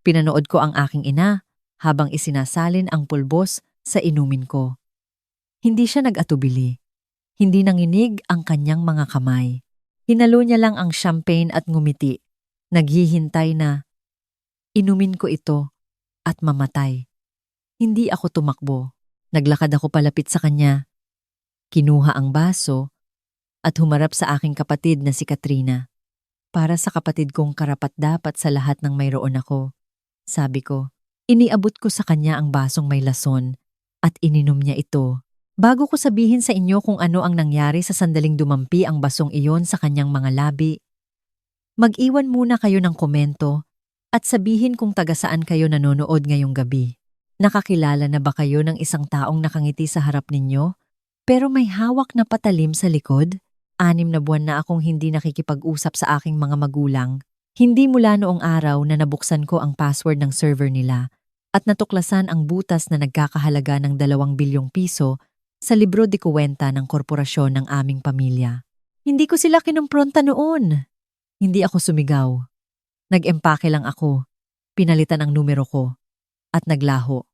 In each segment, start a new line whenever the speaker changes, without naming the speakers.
Pinanood ko ang aking ina habang isinasalin ang pulbos sa inumin ko. Hindi siya nag-atubili. Hindi nanginig ang kanyang mga kamay. Hinalo niya lang ang champagne at ngumiti. Naghihintay na inumin ko ito at mamatay. Hindi ako tumakbo. Naglakad ako palapit sa kanya. Kinuha ang baso at humarap sa aking kapatid na si Katrina. Para sa kapatid kong karapat-dapat sa lahat ng mayroon ako. Sabi ko, iniabot ko sa kanya ang basong may lason at ininom niya ito. Bago ko sabihin sa inyo kung ano ang nangyari sa sandaling dumampi ang basong iyon sa kanyang mga labi, mag-iwan muna kayo ng komento at sabihin kung taga saan kayo nanonood ngayong gabi. Nakakilala na ba kayo ng isang taong nakangiti sa harap ninyo pero may hawak na patalim sa likod? 6 na buwan na akong hindi nakikipag-usap sa aking mga magulang. Hindi mula noong araw na nabuksan ko ang password ng server nila at natuklasan ang butas na nagkakahalaga ng 2 bilyong piso sa libro de kuwenta ng korporasyon ng aming pamilya. Hindi ko sila kinumpronta noon. Hindi ako sumigaw. Nag-empake lang ako. Pinalitan ang numero ko. At naglaho.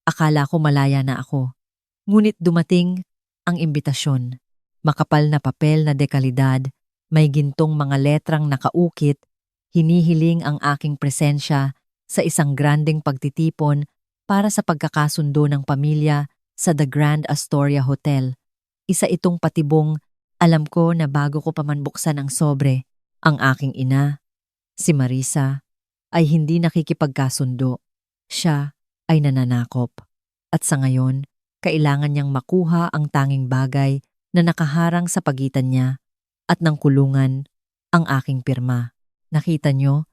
Akala ko malaya na ako. Ngunit dumating ang imbitasyon. Makapal na papel na dekalidad, may gintong mga letrang nakaukit, hinihiling ang aking presensya sa isang grandeng pagtitipon para sa pagkakasundo ng pamilya sa The Grand Astoria Hotel. Isa itong patibong, alam ko na bago ko pa man buksan ang sobre, ang aking ina, si Marisa, ay hindi nakikipagkasundo. Siya ay nananakop. At sa ngayon, kailangan niyang makuha ang tanging bagay na nakaharang sa pagitan niya at ng kulungan, ang aking pirma. Nakita niyo?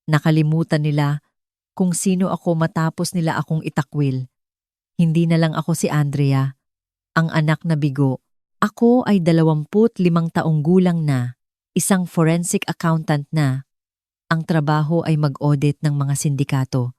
Nakalimutan nila kung sino ako matapos nila akong itakwil. Hindi na lang ako si Andrea, ang anak na bigo. Ako ay 25 taong gulang na, isang forensic accountant na. Ang trabaho ay mag-audit ng mga sindikato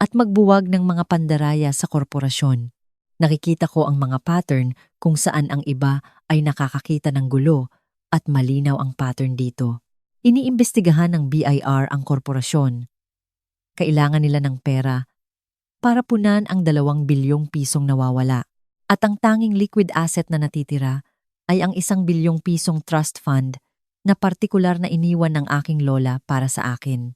at magbuwag ng mga pandaraya sa korporasyon. Nakikita ko ang mga pattern kung saan ang iba ay nakakakita ng gulo at malinaw ang pattern dito. Iniimbestigahan ng BIR ang korporasyon. Kailangan nila ng pera para punan ang 2 bilyong pisong nawawala. At ang tanging liquid asset na natitira ay ang 1 bilyong pisong trust fund na partikular na iniwan ng aking lola para sa akin.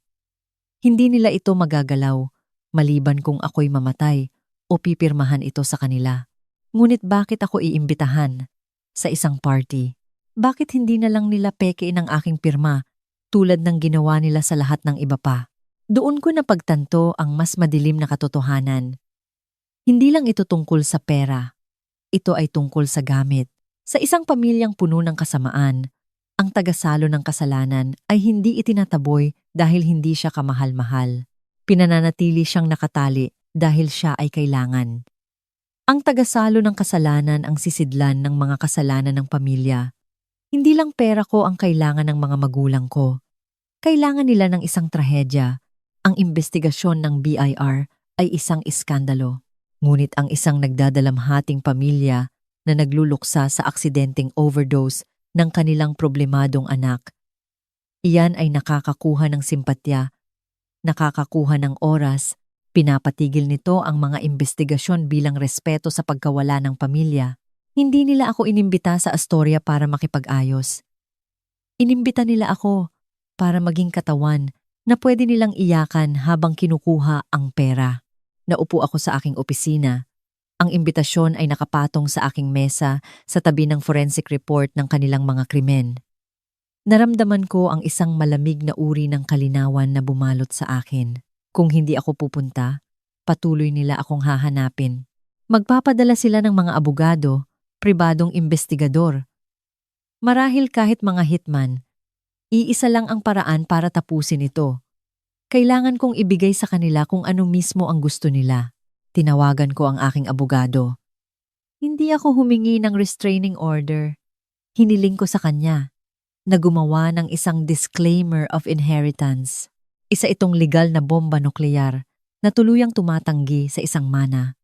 Hindi nila ito magagalaw maliban kung ako'y mamatay o pipirmahan ito sa kanila. Ngunit bakit ako iimbitahan sa isang party? Bakit hindi na lang nila pekein ang aking pirma tulad ng ginawa nila sa lahat ng iba pa? Doon ko napagtanto ang mas madilim na katotohanan. Hindi lang ito tungkol sa pera. Ito ay tungkol sa gamit. Sa isang pamilyang puno ng kasamaan, ang tagasalo ng kasalanan ay hindi itinataboy dahil hindi siya kamahal-mahal. Pinananatili siyang nakatali dahil siya ay kailangan. Ang tagasalo ng kasalanan ang sisidlan ng mga kasalanan ng pamilya. Hindi lang pera ko ang kailangan ng mga magulang ko. Kailangan nila ng isang trahedya. Ang imbestigasyon ng BIR ay isang iskandalo. Ngunit ang isang nagdadalamhating pamilya na nagluluksa sa aksidenteng overdose ng kanilang problemadong anak, iyan ay nakakakuha ng simpatya, nakakakuha ng oras. Pinapatigil nito ang mga imbestigasyon bilang respeto sa pagkawala ng pamilya. Hindi nila ako inimbita sa Astoria para makipag-ayos. Inimbita nila ako para maging katawan na pwede nilang iyakan habang kinukuha ang pera. Naupo ako sa aking opisina. Ang imbitasyon ay nakapatong sa aking mesa sa tabi ng forensic report ng kanilang mga krimen. Naramdaman ko ang isang malamig na uri ng kalinawan na bumalot sa akin. Kung hindi ako pupunta, patuloy nila akong hahanapin. Magpapadala sila ng mga abogado, pribadong investigador. Marahil kahit mga hitman, iisa lang ang paraan para tapusin ito. Kailangan kong ibigay sa kanila kung ano mismo ang gusto nila. Tinawagan ko ang aking abogado. Hindi ako humingi ng restraining order. Hiniling ko sa kanya na gumawa ng isang disclaimer of inheritance. Isa itong legal na bomba nukleyar na tuluyang tumatanggi sa isang mana.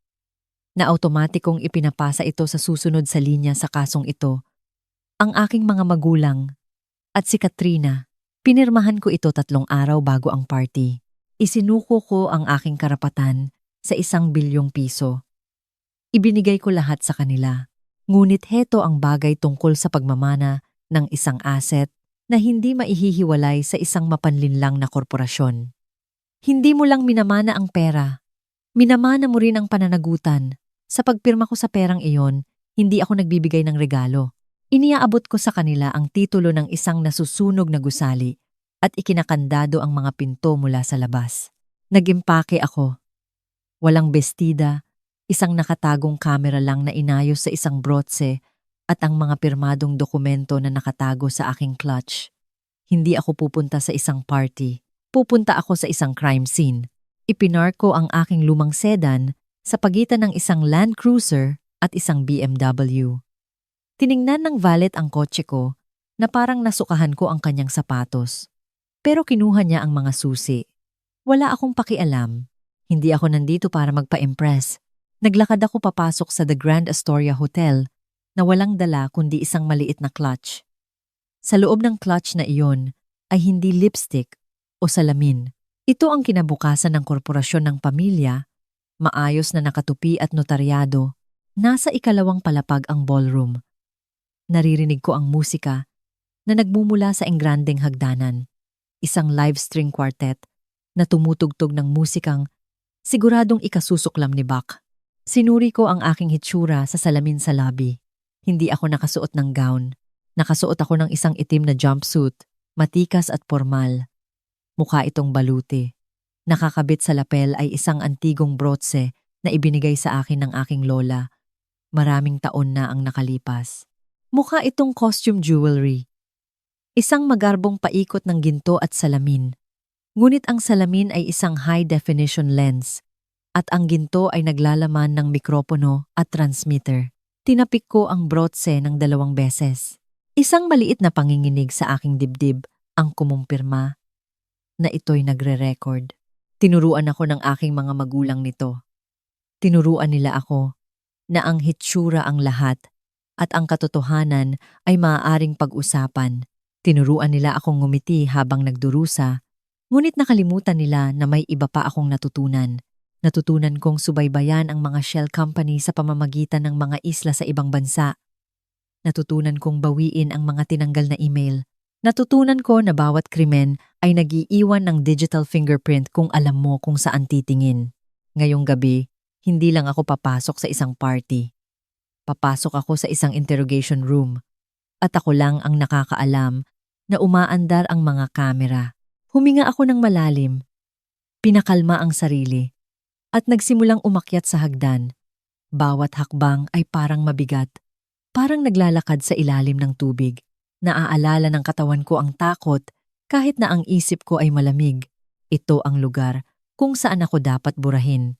Na automatikong ipinapasa ito sa susunod sa linya sa kasong ito. Ang aking mga magulang at si Katrina, pinirmahan ko ito 3 araw bago ang party. Isinuko ko ang aking karapatan sa 1 bilyong piso. Ibinigay ko lahat sa kanila. Ngunit heto ang bagay tungkol sa pagmamana ng isang asset na hindi maihihiwalay sa isang mapanlinlang na korporasyon. Hindi mo lang minamana ang pera. Minamana mo rin ang pananagutan. Sa pagpirma ko sa perang iyon, hindi ako nagbibigay ng regalo. Iniaabot ko sa kanila ang titulo ng isang nasusunog na gusali at ikinakandado ang mga pinto mula sa labas. Nagimpake ako. Walang bestida, isang nakatagong kamera lang na inayos sa isang brotse at ang mga pirmadong dokumento na nakatago sa aking clutch. Hindi ako pupunta sa isang party. Pupunta ako sa isang crime scene. Ipinark ko ang aking lumang sedan sa pagitan ng isang Land Cruiser at isang BMW. Tiningnan ng valet ang kotse ko na parang nasukahan ko ang kanyang sapatos. Pero kinuha niya ang mga susi. Wala akong pakialam. Hindi ako nandito para magpa-impress. Naglakad ako papasok sa The Grand Astoria Hotel na walang dala kundi isang maliit na clutch. Sa loob ng clutch na iyon ay hindi lipstick o salamin. Ito ang kinabukasan ng korporasyon ng pamilya, maayos na nakatupi at notaryado. Nasa 2nd palapag ang ballroom. Naririnig ko ang musika na nagmumula sa engrandeng hagdanan. Isang live string quartet na tumutugtog ng musikang siguradong ikasusuklam ni Bach. Sinuri ko ang aking hitsura sa salamin sa lobby. Hindi ako nakasuot ng gown. Nakasuot ako ng isang itim na jumpsuit, matikas at formal. Mukha itong baluti. Nakakabit sa lapel ay isang antigong brotse na ibinigay sa akin ng aking lola. Maraming taon na ang nakalipas. Mukha itong costume jewelry. Isang magarbong paikot ng ginto at salamin. Ngunit ang salamin ay isang high-definition lens at ang ginto ay naglalaman ng mikropono at transmitter. Tinapik ko ang brotse ng 2 beses. Isang maliit na panginginig sa aking dibdib ang kumumpirma na ito'y nagre-record. Tinuruan ako ng aking mga magulang nito. Tinuruan nila ako na ang hitsura ang lahat at ang katotohanan ay maaaring pag-usapan. Tinuruan nila akong ngumiti habang nagdurusa, ngunit nakalimutan nila na may iba pa akong natutunan. Natutunan kong subaybayan ang mga shell company sa pamamagitan ng mga isla sa ibang bansa. Natutunan kong bawiin ang mga tinanggal na email. Natutunan ko na bawat krimen ay nag-iiwan ng digital fingerprint kung alam mo kung saan titingin. Ngayong gabi, hindi lang ako papasok sa isang party. Papasok ako sa isang interrogation room at ako lang ang nakakaalam na umaandar ang mga kamera. Huminga ako ng malalim, pinakalma ang sarili, at nagsimulang umakyat sa hagdan. Bawat hakbang ay parang mabigat, parang naglalakad sa ilalim ng tubig. Naaalala ng katawan ko ang takot kahit na ang isip ko ay malamig. Ito ang lugar kung saan ako dapat burahin.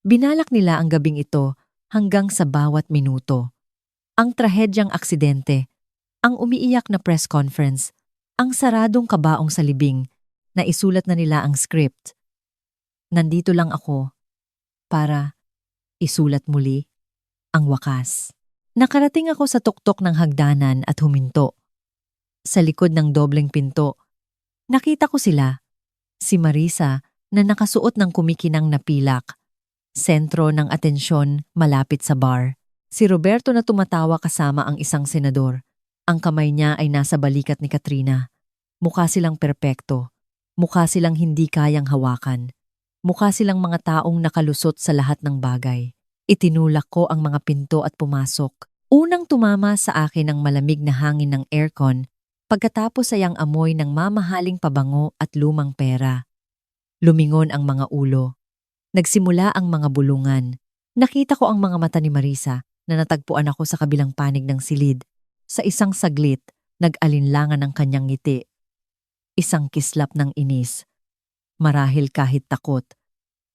Binalak nila ang gabing ito hanggang sa bawat minuto. Ang trahedyang aksidente, ang umiiyak na press conference, ang saradong kabaong sa libing na isulat na nila ang script. Nandito lang ako para isulat muli ang wakas. Nakarating ako sa tuktok ng hagdanan at huminto. Sa likod ng dobleng pinto, nakita ko sila. Si Marisa na nakasuot ng kumikinang na pilak. Sentro ng atensyon malapit sa bar. Si Roberto na tumatawa kasama ang isang senador. Ang kamay niya ay nasa balikat ni Katrina. Mukha silang perpekto. Mukha silang hindi kayang hawakan. Mukha silang mga taong nakalusot sa lahat ng bagay. Itinulak ko ang mga pinto at pumasok. Unang tumama sa akin ang malamig na hangin ng aircon, pagkatapos ay ang amoy ng mamahaling pabango at lumang pera. Lumingon ang mga ulo. Nagsimula ang mga bulungan. Nakita ko ang mga mata ni Marisa na natagpuan ako sa kabilang panig ng silid. Sa isang saglit, nag-alinlangan ang kanyang ngiti. Isang kislap ng inis. Marahil kahit takot.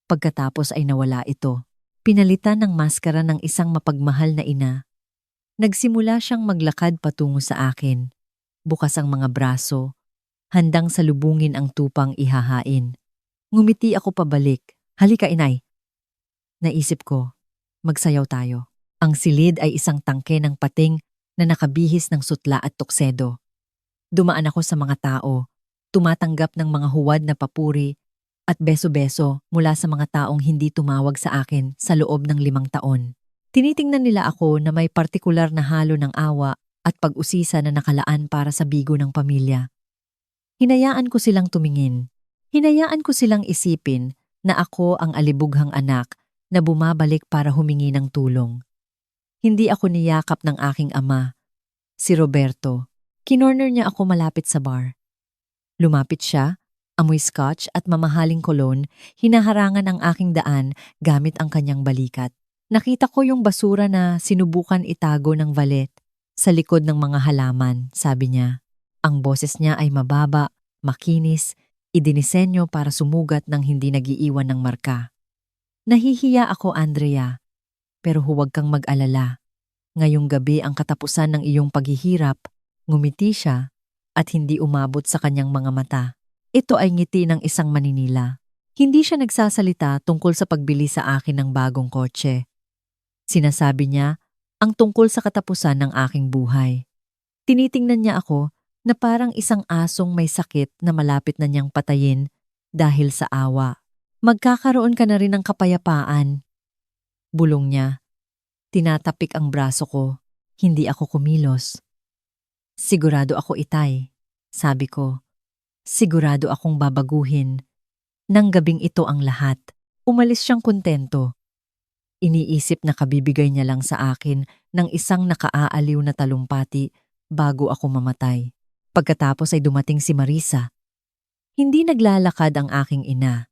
Pagkatapos ay nawala ito. Pinalitan ng maskara ng isang mapagmahal na ina. Nagsimula siyang maglakad patungo sa akin. Bukas ang mga braso, handang salubungin ang tupang ihahain. Ngumiti ako pabalik. Halika, inay. Naisip ko, magsayaw tayo. Ang silid ay isang tangke ng pating na nakabihis ng sutla at tuksedo. Dumaan ako sa mga tao, tumatanggap ng mga huwad na papuri at beso-beso mula sa mga taong hindi tumawag sa akin sa loob ng 5 taon. Tinitingnan nila ako na may partikular na halo ng awa at pag-usisa na nakalaan para sa bigo ng pamilya. Hinayaan ko silang tumingin. Hinayaan ko silang isipin na ako ang alibughang anak na bumabalik para humingi ng tulong. Hindi ako niyakap ng aking ama, si Roberto. Kinorner niya ako malapit sa bar. Lumapit siya, amoy scotch at mamahaling kolon, hinaharangan ang aking daan gamit ang kanyang balikat. Nakita ko yung basura na sinubukan itago ng valet sa likod ng mga halaman, sabi niya. Ang boses niya ay mababa, makinis, idinisenyo para sumugat ng hindi nagiiwan ng marka. Nahihiya ako, Andrea, pero huwag kang mag-alala. Ngayong gabi ang katapusan ng iyong paghihirap, ngumiti siya at hindi umabot sa kanyang mga mata. Ito ay ngiti ng isang maninila. Hindi siya nagsasalita tungkol sa pagbili sa akin ng bagong kotse. Sinasabi niya ang tungkol sa katapusan ng aking buhay. Tinitingnan niya ako na parang isang asong may sakit na malapit na niyang patayin dahil sa awa. Magkakaroon ka na rin ng kapayapaan. Bulong niya. Tinatapik ang braso ko. Hindi ako kumilos. Sigurado ako, Itay. Sabi ko. Sigurado akong babaguhin. Nang gabing ito ang lahat. Umalis siyang kontento. Iniisip na kabibigay niya lang sa akin ng isang nakaaaliw na talumpati bago ako mamatay. Pagkatapos ay dumating si Marisa. Hindi naglalakad ang aking ina.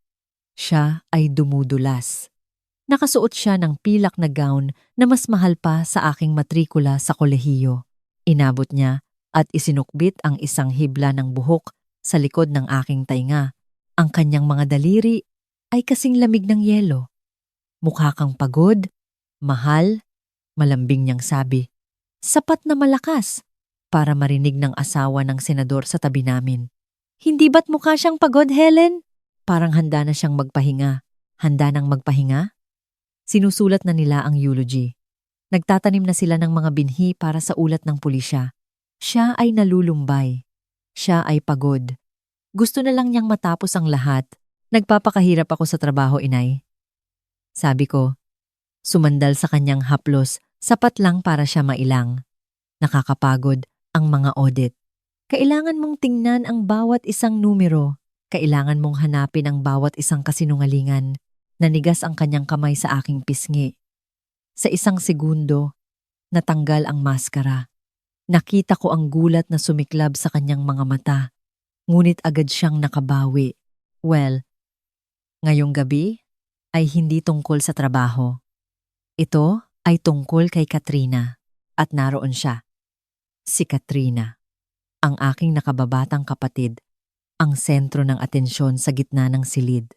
Siya ay dumudulas. Nakasuot siya ng pilak na gown na mas mahal pa sa aking matrikula sa kolehiyo. Inabot niya at isinukbit ang isang hibla ng buhok sa likod ng aking tainga. Ang kanyang mga daliri ay kasing lamig ng yelo. Mukha kang pagod, mahal, malambing niyang sabi. Sapat na malakas para marinig ng asawa ng senador sa tabi namin. Hindi ba't mukha siyang pagod, Helen? Parang handa na siyang magpahinga. Handa nang magpahinga? Sinusulat na nila ang eulogy. Nagtatanim na sila ng mga binhi para sa ulat ng pulisya. Siya ay nalulumbay. Siya ay pagod. Gusto na lang niyang matapos ang lahat. Nagpapakahirap ako sa trabaho, inay. Sabi ko, sumandal sa kanyang haplos, sapat lang para siya mailang. Nakakapagod ang mga audit. Kailangan mong tingnan ang bawat isang numero. Kailangan mong hanapin ang bawat isang kasinungalingan. Nanigas ang kanyang kamay sa aking pisngi. Sa isang segundo, natanggal ang maskara. Nakita ko ang gulat na sumiklab sa kanyang mga mata. Ngunit agad siyang nakabawi. Well, ngayong gabi ay hindi tungkol sa trabaho. Ito ay tungkol kay Katrina. At naroon siya. Si Katrina. Ang aking nakababatang kapatid. Ang sentro ng atensyon sa gitna ng silid.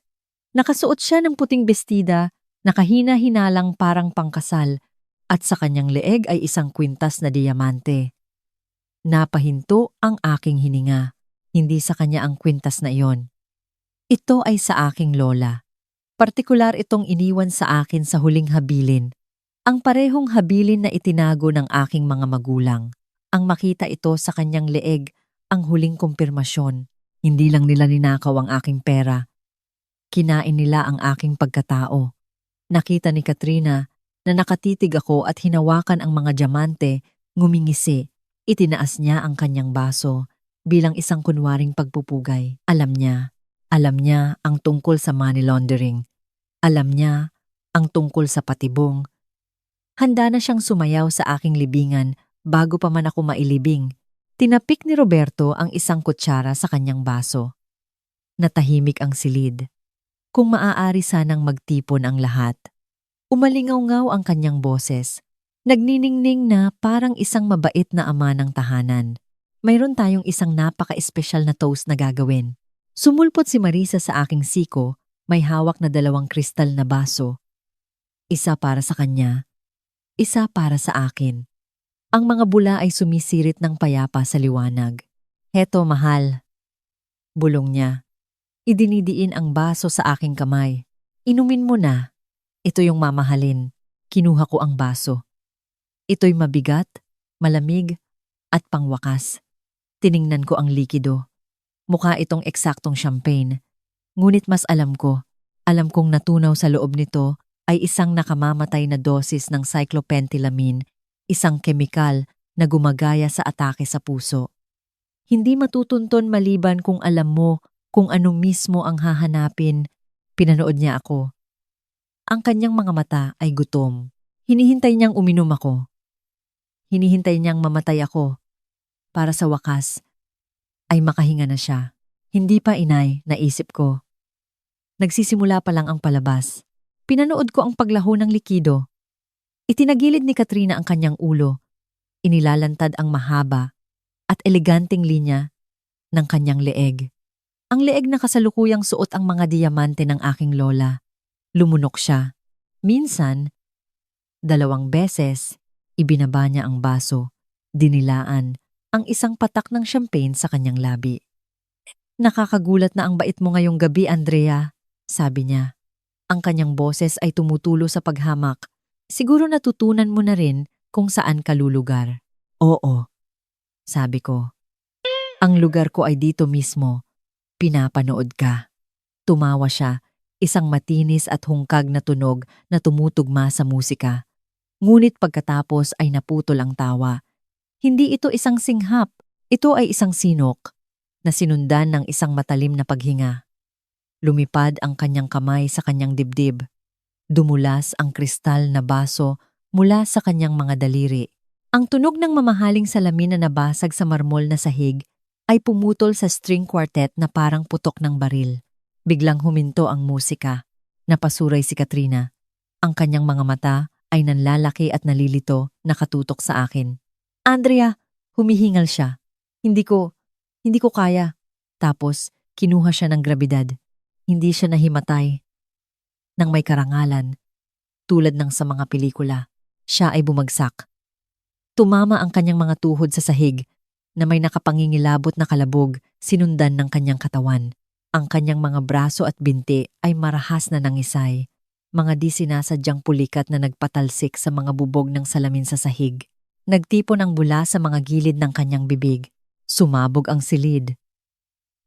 Nakasuot siya ng puting bestida, nakahina-hinalang parang pangkasal, at sa kanyang leeg ay isang kwintas na diamante. Napahinto ang aking hininga, hindi sa kanya ang kwintas na iyon. Ito ay sa aking lola. Partikular itong iniwan sa akin sa huling habilin. Ang parehong habilin na itinago ng aking mga magulang. Ang makita ito sa kanyang leeg, ang huling kumpirmasyon. Hindi lang nila ninakaw ang aking pera. Kinain nila ang aking pagkatao. Nakita ni Katrina na nakatitig ako at hinawakan ang mga diamante, ngumingisi. Itinaas niya ang kanyang baso bilang isang kunwaring pagpupugay. Alam niya ang tungkol sa money laundering. Alam niya ang tungkol sa patibong. Handa na siyang sumayaw sa aking libingan bago pa man ako mailibing. Tinapik ni Roberto ang isang kutsara sa kanyang baso. Natahimik ang silid. Kung maaari sanang magtipon ang lahat. Umalingaw-ngaw ang kanyang boses. Nagniningning na parang isang mabait na ama ng tahanan. Mayroon tayong isang napaka-espesyal na toast na gagawin. Sumulpot si Marisa sa aking siko, may hawak na 2 kristal na baso. Isa para sa kanya, isa para sa akin. Ang mga bula ay sumisirit ng payapa sa liwanag. Heto, mahal. Bulong niya. Idinidiin ang baso sa aking kamay. Inumin mo na. Ito yung mamahalin. Kinuha ko ang baso. Ito'y mabigat, malamig, at pangwakas. Tiningnan ko ang likido. Mukha itong eksaktong champagne. Ngunit mas alam kong natunaw sa loob nito ay isang nakamamatay na dosis ng cyclopentylamine, isang kemikal na gumagaya sa atake sa puso. Hindi matutunton maliban kung alam mo kung ano mismo ang hahanapin. Pinanood niya ako. Ang kanyang mga mata ay gutom. Hinihintay niyang uminom ako. Hinihintay niyang mamatay ako para sa wakas ay makahinga na siya. Hindi pa, inay, naisip ko. Nagsisimula pa lang ang palabas. Pinanood ko ang paglaho ng likido. Itinagilid ni Katrina ang kanyang ulo. Inilalantad ang mahaba at eleganteng linya ng kanyang leeg. Ang leeg na kasalukuyang suot ang mga diamante ng aking lola. Lumunok siya. Minsan, 2 beses, ibinaba niya ang baso. Dinilaan ang isang patak ng champagne sa kanyang labi. Nakakagulat na ang bait mo ngayong gabi, Andrea, sabi niya. Ang kanyang boses ay tumutulo sa paghamak. Siguro natutunan mo na rin kung saan ka lulugar. Oo, sabi ko. Ang lugar ko ay dito mismo. Pinapanood ka. Tumawa siya, isang matinis at hungkag na tunog na tumutugma sa musika. Ngunit pagkatapos ay naputol ang tawa. Hindi ito isang singhap, ito ay isang sinok na sinundan ng isang matalim na paghinga. Lumipad ang kanyang kamay sa kanyang dibdib. Dumulas ang kristal na baso mula sa kanyang mga daliri. Ang tunog ng mamahaling salamin na nabasag sa marmol na sahig ay pumutol sa string quartet na parang putok ng baril. Biglang huminto ang musika. Napasuray si Katrina. Ang kanyang mga mata ay nanlalaki at nalilito, nakatutok sa akin. Andrea, humihingal siya. Hindi ko kaya. Tapos, kinuha siya ng grabidad. Hindi siya nahimatay. Nang may karangalan, tulad ng sa mga pelikula, siya ay bumagsak. Tumama ang kanyang mga tuhod sa sahig na may nakapangingilabot na kalabog sinundan ng kanyang katawan. Ang kanyang mga braso at binti ay marahas na nangisay, mga di sinasadyang pulikat na nagpatalsik sa mga bubog ng salamin sa sahig. Nagtipon ang bula sa mga gilid ng kanyang bibig. Sumabog ang silid.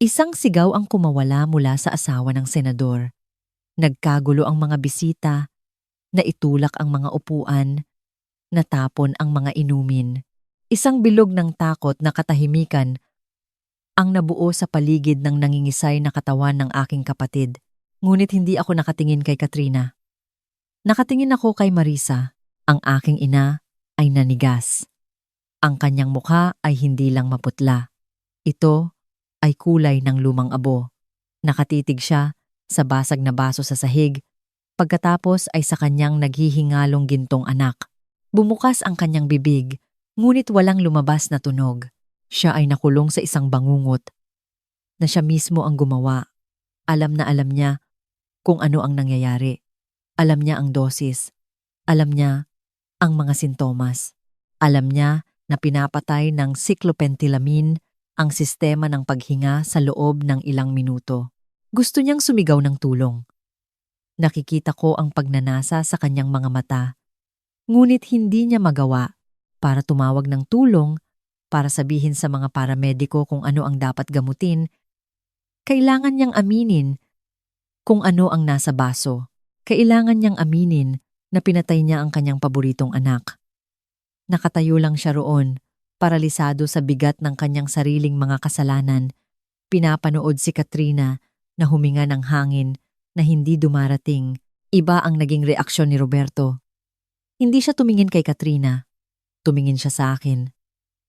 Isang sigaw ang kumawala mula sa asawa ng senador. Nagkagulo ang mga bisita, naitulak ang mga upuan, natapon ang mga inumin. Isang bilog ng takot na katahimikan ang nabuo sa paligid ng nangingisay na katawan ng aking kapatid. Ngunit hindi ako nakatingin kay Katrina. Nakatingin ako kay Marisa. Ang aking ina ay nanigas. Ang kanyang mukha ay hindi lang maputla. Ito ay kulay ng lumang abo. Nakatitig siya sa basag na baso sa sahig. Pagkatapos ay sa kanyang naghihingalong gintong anak. Bumukas ang kanyang bibig, ngunit walang lumabas na tunog. Siya ay nakulong sa isang bangungot na siya mismo ang gumawa. Alam na alam niya kung ano ang nangyayari. Alam niya ang dosis. Alam niya ang mga sintomas. Alam niya na pinapatay ng cyclopentylamine ang sistema ng paghinga sa loob ng ilang minuto. Gusto niyang sumigaw ng tulong. Nakikita ko ang pagnanasa sa kanyang mga mata. Ngunit hindi niya magawa para tumawag ng tulong, para sabihin sa mga paramediko kung ano ang dapat gamutin. Kailangan niyang aminin kung ano ang nasa baso. Kailangan niyang aminin na pinatay niya ang kanyang paboritong anak. Nakatayo lang siya roon, paralisado sa bigat ng kanyang sariling mga kasalanan. Pinapanood si Katrina na huminga ng hangin na hindi dumarating. Iba ang naging reaksyon ni Roberto. Hindi siya tumingin kay Katrina. Tumingin siya sa akin.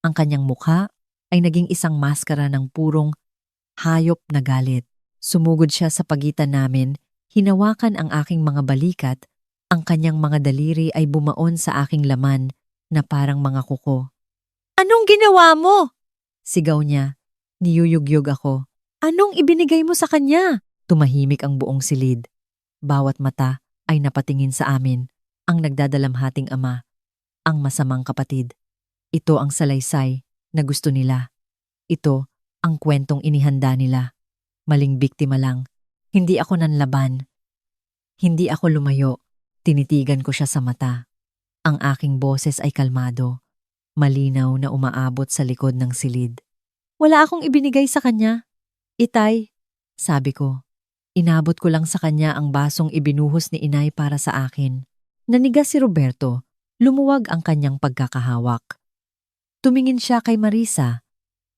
Ang kanyang mukha ay naging isang maskara ng purong hayop na galit. Sumugod siya sa pagitan namin, hinawakan ang aking mga balikat, ang kanyang mga daliri ay bumaon sa aking laman na parang mga kuko. Anong ginawa mo? Sigaw niya. Niyuyugyug ako. Anong ibinigay mo sa kanya? Tumahimik ang buong silid. Bawat mata ay napatingin sa amin. Ang nagdadalamhating ama. Ang masamang kapatid. Ito ang salaysay na gusto nila. Ito ang kwentong inihanda nila. Maling biktima lang. Hindi ako nanlaban. Hindi ako lumayo. Tinitigan ko siya sa mata. Ang aking boses ay kalmado. Malinaw na umaabot sa likod ng silid. Wala akong ibinigay sa kanya. Itay, sabi ko. Inabot ko lang sa kanya ang basong ibinuhos ni inay para sa akin. Nanigas si Roberto. Lumuwag ang kanyang pagkakahawak. Tumingin siya kay Marisa.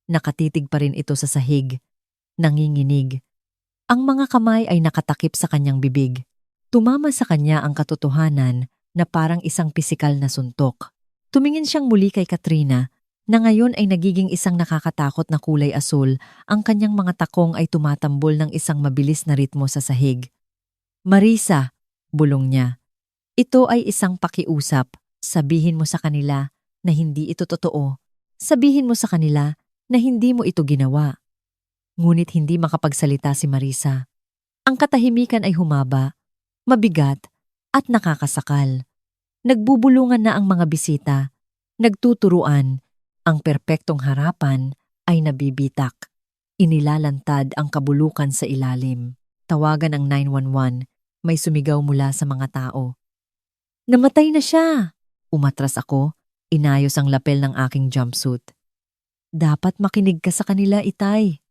Nakatitig pa rin ito sa sahig. Nanginginig. Ang mga kamay ay nakatakip sa kanyang bibig. Tumama sa kanya ang katotohanan na parang isang pisikal na suntok. Tumingin siyang muli kay Katrina na ngayon ay nagiging isang nakakatakot na kulay asul. Ang kanyang mga takong ay tumatambol ng isang mabilis na ritmo sa sahig. Marisa, bulong niya. Ito ay isang pakiusap. Sabihin mo sa kanila na hindi ito totoo. Sabihin mo sa kanila na hindi mo ito ginawa. Ngunit hindi makapagsalita si Marisa. Ang katahimikan ay humaba, mabigat, at nakakasakal. Nagbubulungan na ang mga bisita. Nagtuturuan. Ang perpektong harapan ay nabibitak. Inilalantad ang kabulukan sa ilalim. Tawagan ang 911. May sumigaw mula sa mga tao. Namatay na siya! Umatras ako. Inayos ang lapel ng aking jumpsuit. Dapat makinig ka sa kanila, Itay.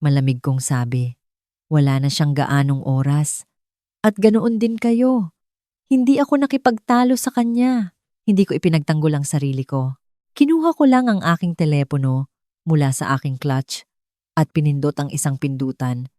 Malamig kong sabi. Wala na siyang gaanong oras. At ganoon din kayo. Hindi ako nakipagtalo sa kanya. Hindi ko ipinagtanggol ang sarili ko. Kinuha ko lang ang aking telepono mula sa aking clutch at pinindot ang isang pindutan.